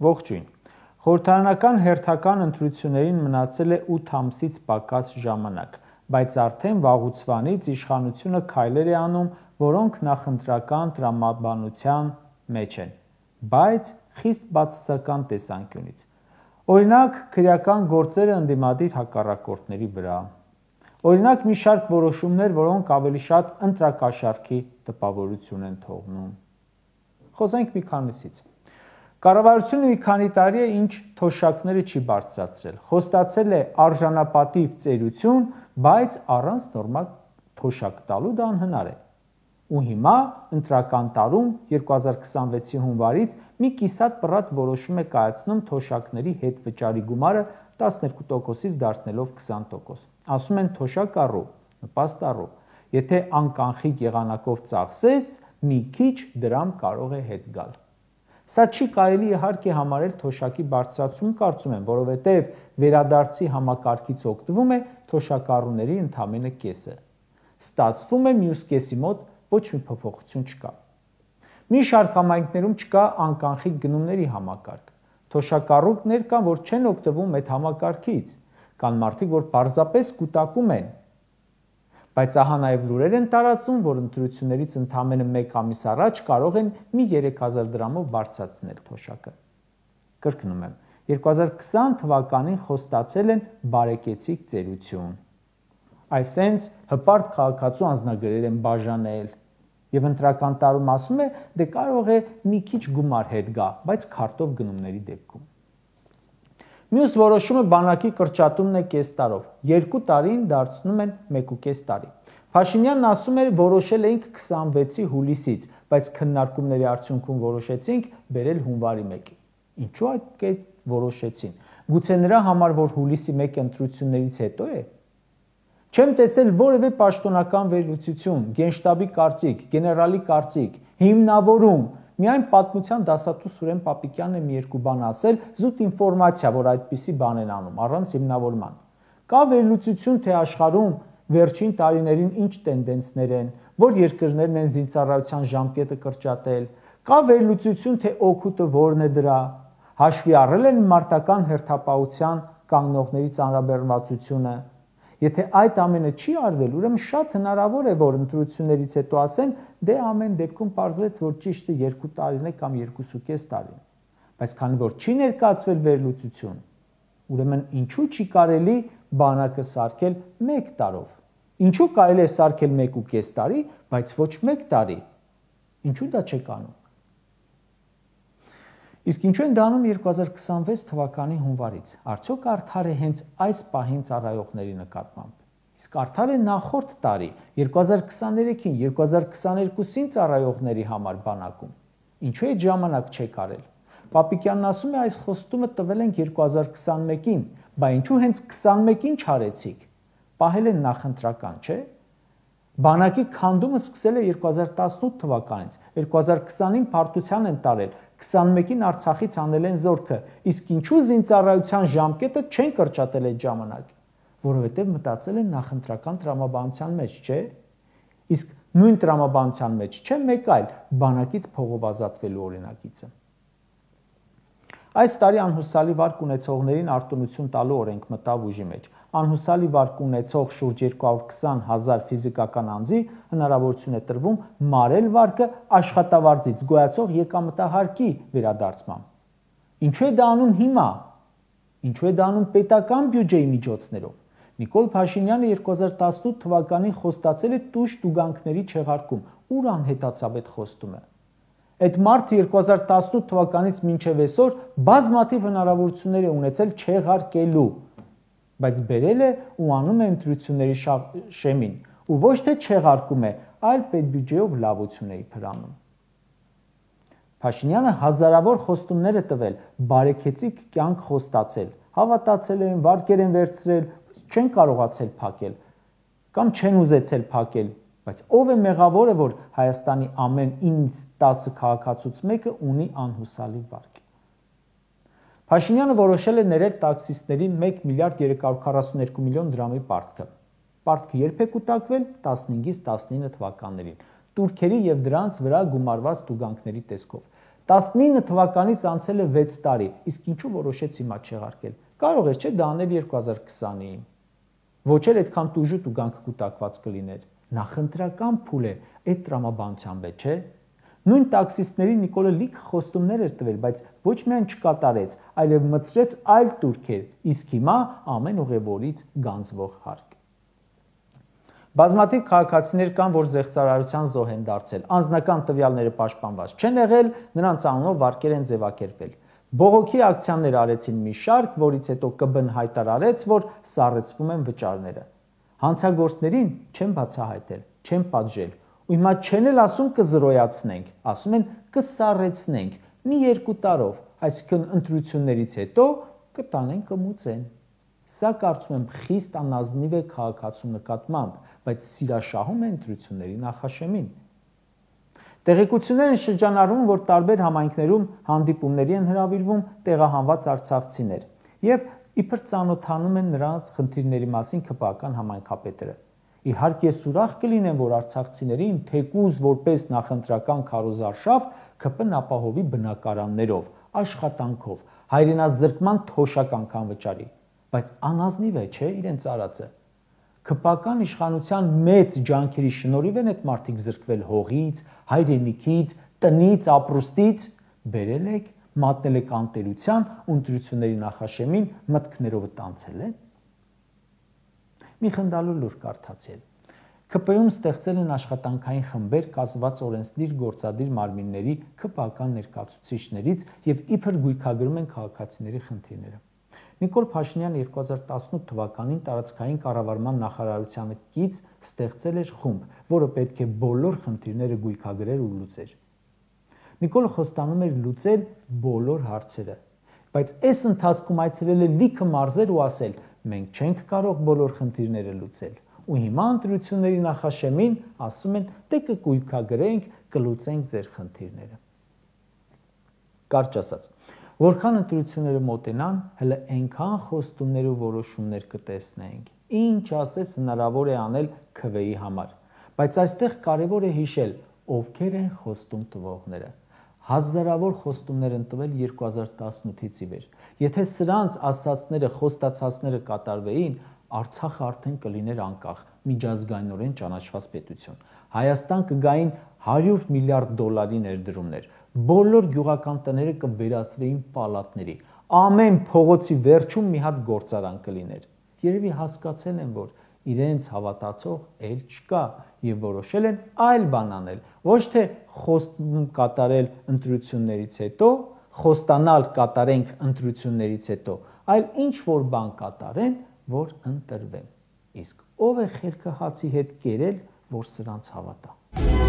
Ողջույն։ Խորհրդարանական հերթական ընտրություններին մնացել է 8 ամսից պակաս ժամանակ, բայց արդեն վաղուց իշխանությունը քայլեր է անում, որոնք նախընտրական տրամաբանության մեջ են, բայց խիստ բացասական տեսանկյունից։ Օրինակ, քրեական գործերը ընդդիմադիր հակառակորդների վրա։ Օրինակ, մի շարք որոշումներ, որոնք ավելի շատ ընտրակաշառքի տպավորություն են թողնում։ Խոսենք մի քանիսից։ Կառավարությունը մի քանի տարի է ինչ թոշակները չի բարձրացրել, խոստացել է արժանապատիվ ծերություն, բայց առանց նորմալ թոշակ տալու դա անհնար է։ Ու հիմա ընտրական տարում 2026-ի հունվարից մի կիսատ պռատ որոշում է կայացնում թոշակների հետ վճարի գումարը 12%-ից դարձնելով 20%։ Ասում են թոշակ առու, նպաստ առու։ Եթե անկանխիկ եղանակով ծախսեց, մի քիչ դրամ կարող է հետ գալ։ Սա չի կարելի իհարկե համարել թոշակի բարձրացում, կարծում եմ, որովհետև վերադարձի համակարգից օգտվում է թոշակառուների ընդամենը կեսը։ Ստացվում է մյուս կեսի մոտ ոչ մի փոփոխություն չկա։ Մի շարք համայնքներում չկա անկանխիկ գնումների համակարգ։ Թոշակառուներ կան, որ չեն օգտվում այդ համակարգից, կան մարդիկ, որ պարզապես կուտակում են։ Բայց ահա նաև լուրեր են տարածվում, որ ընտրություններից ընդամենը 1 ամիս առաջ կարող են մի 3000 դրամով բարձրացնել թոշակը։ Կրկնում եմ, 2020 թվականին խոստացել են բարեկեցիկ ծերություն։ Այսենց հպարտ քաղաքացու անձնագրեր են բաժանել եւ ընտրական տարում ասում է, դե կարող է մի քիչ գումար հետ գա, բայց քարտով գնումների դեպքում։ Մյուս որոշումը բանակի կրճատումն է կես տարով, 2 տարին դարձնում են 1.5 տարի։ Փաշինյանն ասում էր, որոշել էինք 26-ի հուլիսից, բայց քննարկումների արդյունքում որոշեցինք բերել հունվարի 1-ին։ Ինչու այդ կերպ որոշեցին։ Գուցե նրա համար, որ հուլիսի 1 ընտրություններից հետո է։ Չեմ տեսել որևէ պաշտոնական վերլուծություն, գենշտաբի կարծիք, գեներալի կարծիք, հիմնավորում։ Միայն պատմության դասատու Սուրեն Պապիկյանն է մի երկու բան ասել, զուտ ինֆորմացիա, որ այդպիսի բան են անում, առանց հիմնավորման։ Կա վերլուծություն, թե աշխարհում վերջին տարիներին ինչ տենդենսներ են, որ երկրներն են զինծառայության ժամկետը կրճատել, կա վերլուծություն, թե օգուտը որն է դրա, հաշվի առել են մարտական հերթապահության կանգնողների ծանրաբեռնվածությունը։ Եթե այդ ամենը չի արվել, ուրեմն շատ հնարավոր է, որ ընտրություններից հետո ասեն, դե ամեն դեպքում պարզվեց, որ ճիշտը 2 տարին է կամ 2.5 տարին։ Բայց քանի որ չի ներկայացվել վերլուծություն, ուրեմն ինչու չի կարելի բանակը սարքել 1 տարով։ Ինչու կարելի է սարքել 1.5 տարի, բայց ոչ 1 տարի։ Ինչու դա չեք անում։ Իսկ ինչու են դա անում 2026 թվականի հունվարից։ Արդյոք արդար է հենց այս պահին ծառայողների նկատմամբ։ Իսկ արդար է նախորդ տարի 2023-ին, 2022-ին ծառայողների համար բանակում։ Ինչու այդ ժամանակ չեք արել։ Պապիկյանն ասում է, այս խոստումը տվել ենք 2021-ին, բա ինչու հենց 21-ին չարեցիք։ Պահել են նախընտրական, չէ՞։ Բանակի քանդումը սկսել է 2018 թվականից, 2020-ին պարտության են տարել, 21-ին Արցախից անել են զորքը, իսկ ինչու զինծառայության ժամկետը չեն կրճատել այդ ժամանակ, որովհետև մտածել են նախընտրական տրամաբանության մեջ, չէ՞։ Իսկ նույն տրամաբանության մեջ չէ մեկ այլ բանակից փողով ազատվելու օրինակիցը։ Այս տարի անհուսալի վարկ ունեցողներին արտոնություն տալու օրենք մտավ ուժի մեջ։ Անհուսալի վարկ ունեցող շուրջ 220,000 ֆիզիկական անձի հնարավորություն է տրվում մարել վարկը աշխատավարձից գոյացող եկամտահարկի վերադարձմամբ։ Ինչու է դա անում հիմա։ Ինչու է դա անում պետական բյուջեի միջոցներով։ Նիկոլ Փաշինյանը 2018 թվականին խոստացել է տուժ տուգանքների չեղարկում։ Ուր անհետացավ այդ խոստումը։ Այդ մարդը 2018 թվականից մինչև այսօր բազմաթիվ հնարավորություններ է ունեցել չեղարկելու, բայց բերել է ու անում է ընտրությունների շեմին, ու ոչ թե չեղարկում է, այլ պետբյուջեով լավություն է իբրանում։ Փաշինյանը հազարավոր խոստումներ է տվել, բարեկեցիկ կյանք խոստացել, հավատացել են, վարկեր են վերցրել, չեն կարողացել փակել, կամ չեն ուզեցել փակել, բայց ով է մեղավորը, որ Հայաստանի ամեն 9-ից 10 քաղաքացուց մեկը ունի անհուսալի վարկ։ Փաշինյանը որոշել է ներել տաքսիստներին 1 միլիարդ 342 միլիոն դրամի պարտքը։ Պարտքը երբ է կուտակվել 15-ից 19 թվականներին, տուրքերի եւ դրանց վրա գումարված տուգանքների տեսքով։ 19 թվականից անցել է 6 տարի, իսկ ինչու որոշեց հիմա չեղարկել։ Կարող էր չէ դա անել 2020-ին։ Ոչ էլ այդքան տուժուտ ու գանք կուտակված կլիներ։ Նախընտրական փուլ է, այդ տրամաբանությամբ է, չէ։ Նույն տաքսիստներին Նիկոլը լիքը խոստումներ էր տվել, բայց ոչ միայն չկատարեց, այլև մտցրեց այլ տուրքեր, իսկ հիմա ամեն ուղևորից գանձվող հարկ։ Բազմաթիվ քաղաքացիներ կան, որ զեղծարարության զոհ են դարձել, անձնական տվյալները պաշտպանված չեն եղել, նրանց անունով վարկեր են ձևակերպել։ Բողոքի ակցիաներ արեցին մի շարք, որից հետո ԿԲ-ն հայտարարեց, որ սառեցվում են վճարները։ Հանցագործներին չեն բացահայտել, չեն պատժել, ու հիմա չեն էլ ասում կզրոյացնենք, ասում են կսառեցնենք մի 2 տարով, այսինքն ընտրություններից հետո կտանեն կմուծեն։ Սա կարծում եմ խիստ անազնիվ է քաղաքացու նկատմամբ, բայց սիրաշահում է ընտրությունների նախաշեմին։ Տեղեկություններ են շրջանառվում, որ տարբեր համայնքներում հանդիպումների են հրավիրվում տեղահանված արցախցիներ եւ իբր ծանոթանում են նրանց խնդիրների մասին ԿՊԱ-ական համայնքապետերը։ Իհարկե սուրախ կլինեն, որ արցախցիներին թեկուզ որպես նախընտրական քարոզարշավ ԿՊ-ն ապահովի բնակարաններով, աշխատանքով, հայրենազրկման թոշակ անգամ վճարի, բայց անազնիվ է, չէ, իրենց արածը։ ԿՊԱ-ական իշխանության մեծ ջանքերի շնորհիվ են այդ մարդիկ զրկվել հողից, հայրենիքից, տնից, ապրուստից, բերել եք, մատնել եք անտերության, ընտրությունների նախաշեմին մտքներով տանցել են։ Մի խնդալու լուր կարդացել։ ԿՊ-ում ստեղծել են աշխատանքային խմբեր կազմված օրենսդիր գործադիր մարմինների ԿՊԱ-ական ներկայացուցիչներից եւ իբր գույքագրում են քաղաքացիների խնդիրները։ Նիկոլ Փաշինյանը 2018 թվականին տարածքային կառավարման նախարարությանը կից ստեղծել էր խումբ, որը պետք է բոլոր խնդիրները գույքագրեր ու լուծեր։ Նիկոլը խոստանում էր լուծել բոլոր հարցերը, բայց այս ընթացքում այցելել է լիքը մարզեր ու ասել. մենք չենք կարող բոլոր խնդիրները լուծել, ու հիմա ընտրությունների նախաշեմին ասում են, դե կգույքագրենք, կլուծենք ձեր խնդիրները։ Կարճ ասած, որքան ընտրությունները մոտենան, հələ այնքան խոստումներ ու որոշումներ կտեսնենք, ինչ ասես հնարավոր է անել ՔՎ-ի համար, բայց այստեղ կարևոր է հիշել, ովքեր են խոստում տվողները։ Հազարավոր խոստումներ են տվել 2018-ից ի վեր։ Եթե սրանց ասացները, խոստացածները կատարվեին, Արցախը արդեն կլիներ անկախ, միջազգայինորեն ճանաչված պետություն։ Հայաստան կգային $100 միլիարդ ներդրումներ, բոլոր գյուղական տները կվերածվեին պալատների, ամեն փողոցի վերջում մի հատ գործարան կլիներ։ Երևի հասկացել են, որ իրենց հավատացող էլ չկա եւ որոշել են այլ բան անել, ոչ թե խոստում կատարել ընտրություններից հետո, խոստանալ կատարենք ընտրություններից հետո, այլ ինչ որ բան կատարեն, որ ընտրվեն։ Իսկ ով է խելքը հացի հետ կերել, որ սրանց հավատա։